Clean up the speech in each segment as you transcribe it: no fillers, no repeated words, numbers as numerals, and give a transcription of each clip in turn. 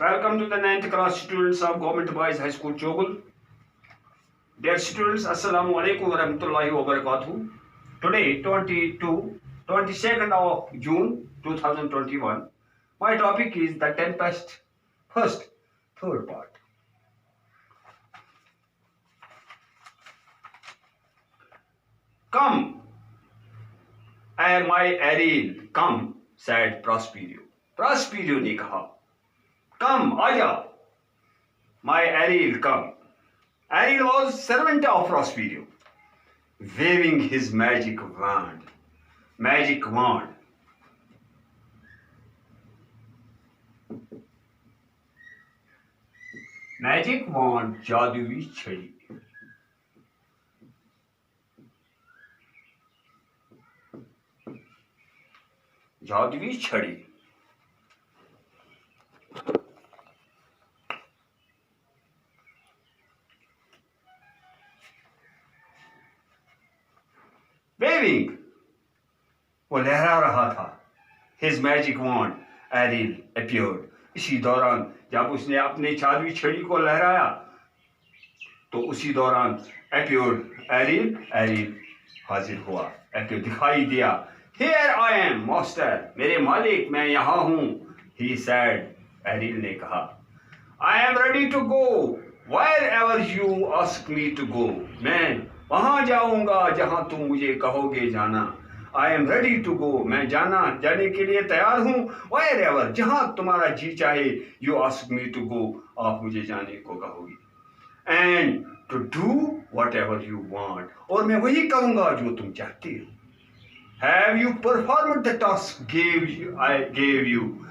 Welcome to the 9th class students of Government Boys High School Chogul. Dear students, Assalamu alaikum wa rahmatullahi wa barakatuh. Today, 22nd of June 2021, my topic is the Tempest third part. Come, my Ariel, come, said Prospero. Prospero ने कहा, come, आजा. My Ariel, come. Ariel was servant of Prospero, waving his magic wand. Magic wand. Magic wand, जादुई छड़ी. जादुई छड़ी. Waving, वो लहरा रहा था. His magic wand, Ariel appeared. इसी दौरान जब उसने अपने जादुई छड़ी को लहराया तो उसी दौरान appeared Ariel हाजिर हुआ. appeared दिखाई दिया. Here I am, master. मेरे मालिक, मैं यहाँ हूँ. He said, Ariel ने कहा. I am ready to go wherever you ask me to go. मैं वहाँ जाऊँगा जहाँ तुम मुझे कहोगे जाना. I am ready to go. मैं जाने के लिए तैयार हूँ. Wherever, जहाँ तुम्हारा जी चाहे. You ask me to go. आप मुझे जाने को कहोगे. And to do whatever you want. और मैं वही करूँगा जो तुम चाहती हो. Have you performed the task I gave you?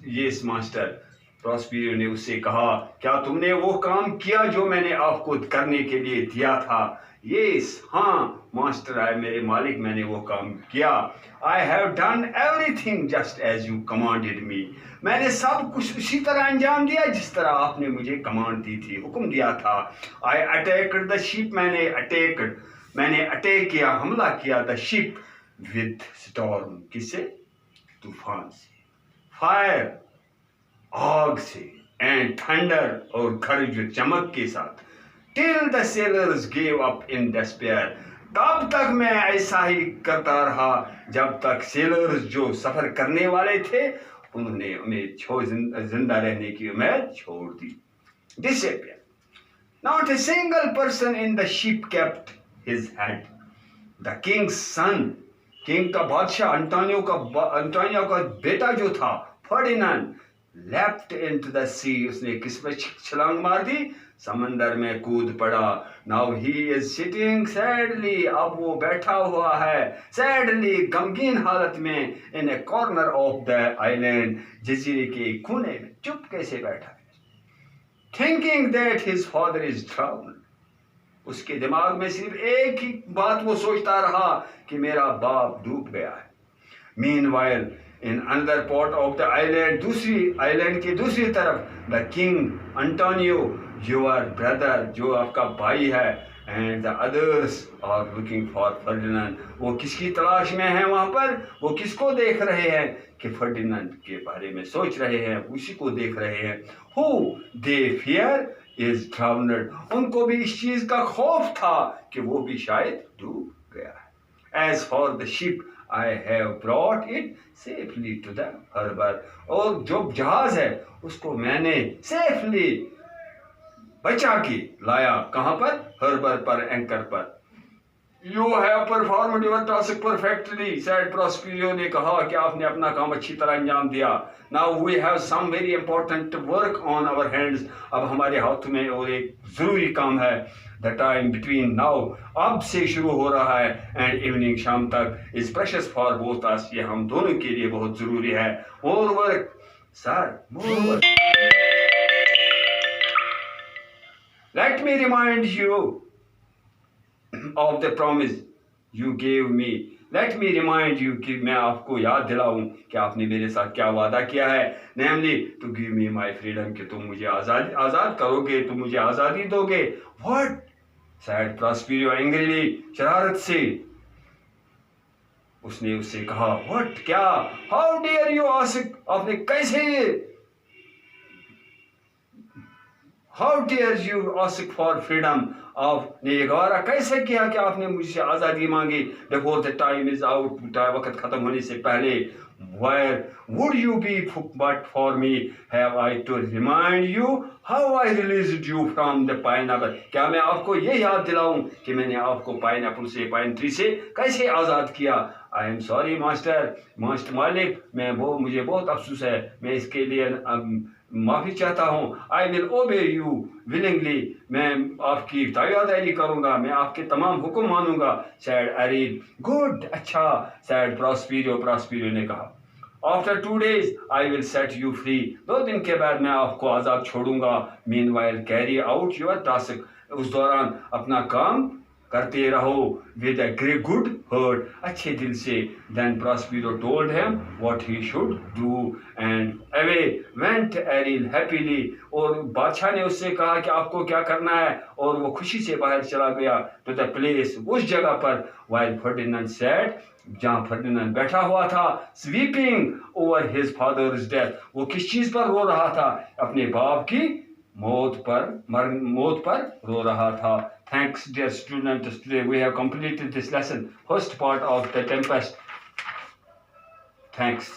Yes, master. Prospero ने उससे कहा, क्या तुमने वो काम किया जो मैंने आपको करने के लिए दिया था? Yes, हाँ, master, मेरे मालिक, मैंने वो काम किया. I have done everything just as you commanded me. मैंने सब कुछ उसी तरह अंजाम दिया जिस तरह आपने मुझे कमांड दी थी, हुक्म दिया था. I attacked the ship. मैंने अटैक किया, हमला किया the ship with storm. किससे? तूफान से. Fire, आग से. And thunder, और गरज चमक के साथ. Till the sailors gave up in despair. तब तक मैं ऐसा ही करता रहा जब तक sailors जो सफर करने वाले थे उन्होंने जिंदा रहने की उम्मीद छोड़ दी. Disappear. Not a single person in the ship kept his head. The king's son, king का बादशाह अंटोनियो का बेटा जो था Ferdinand, leapt into the sea. उसने किस पे छलांग मार दी? समंदर में कूद पड़ा. Now he is sitting sadly. अब वो बैठा हुआ है sadly, गमगीन हालत में, in a corner of the island, जजीरे के कोने में चुपके से बैठा है. Thinking that his father is drowned. उसके दिमाग में सिर्फ एक ही बात वो सोचता रहा कि मेरा बाप डूब गया है. Meanwhile, in another part of the island, दूसरी आइलैंड की दूसरी तरफ, the king Antonio, your brother, जो आपका भाई है, and the others are looking for Ferdinand. वो किसकी तलाश में हैं वहाँ पर? वो किसको देख रहे हैं? कि फर्डिनेंड के बारे में सोच रहे हैं, उसी को देख रहे हैं. Who they fear is drowned. उनको भी इस चीज का खौफ था कि वो भी शायद डूब गया है. As for the ship, I have brought it safely to the harbor. और जो जहाज है उसको मैंने safely बचा के लाया. कहाँ पर? हर्बर पर, एंकर पर. You have performed your task perfectly, said Prospero ने कहा कि आपने अपना काम अच्छी तरह अंजाम दिया. Now we have some very important work on our hands. अब हमारे हाथ में और एक जरूरी काम है. The time between now, अब से शुरू हो रहा है, and evening, शाम तक, is precious for both us. ये हम दोनों के लिए बहुत जरूरी है. More work, sir, more work. Let me remind you of the promise you gave me. Let me remind you कि मैं आपको याद दिलाऊं कि आपने मेरे साथ क्या वादा किया है. Namely, to give me my freedom, कि तुम मुझे आजाद करोगे, तुम मुझे आज़ादी दोगे. What? said Prospero angrily, शरारत से. उसने उससे कहा, व्हाट, क्या, हाउ डेयर यू आस्क, आपने कैसे how dare you ask for freedom, आपने ये गवारा कैसे किया कि आपने मुझसे आज़ादी मांगी before the time is out, वक्त ख़त्म होने से पहले। Where would you be but for me? Have I to remind you how I released you from the pineapple? क्या मैं आपको ये याद दिलाऊं कि मैंने आपको पाइनएप्पल से, पाइन ट्री से कैसे आज़ाद किया? आई एम सॉरी मास्टर, मालिक, मुझे बहुत अफसोस है, मैं इसके लिए माफ़ी चाहता हूँ। I will obey you willingly, मैं आपकी ताबेदारी करूँगा, मैं आपके तमाम हुक्म मानूंगा। सैड एरिल, गुड, अच्छा, सैड प्रॉस्पेरियो ने कहा। After 2 days I will set you free, 2 दिन के बाद मैं आपको आज़ाद छोड़ूंगा। Meanwhile carry out your task, उस दौरान अपना काम करते रहो। With a great good heart, अच्छे दिल से। Then Prospero told him what he should do and away went aryl happily, और बादशाह ने उससे कहा कि आपको क्या करना है, और वो खुशी से बाहर चला गया टू द प्लेस, उस जगह पर। वाइल फर्डिनेंड सैड, जहां फर्डिनेंड बैठा हुआ था, sweeping over his father's death, वो किस चीज पर रो रहा था? अपने बाप की मौत पर रो रहा था। Thanks, dear students. Today we have completed this lesson, first part of The Tempest. Thanks.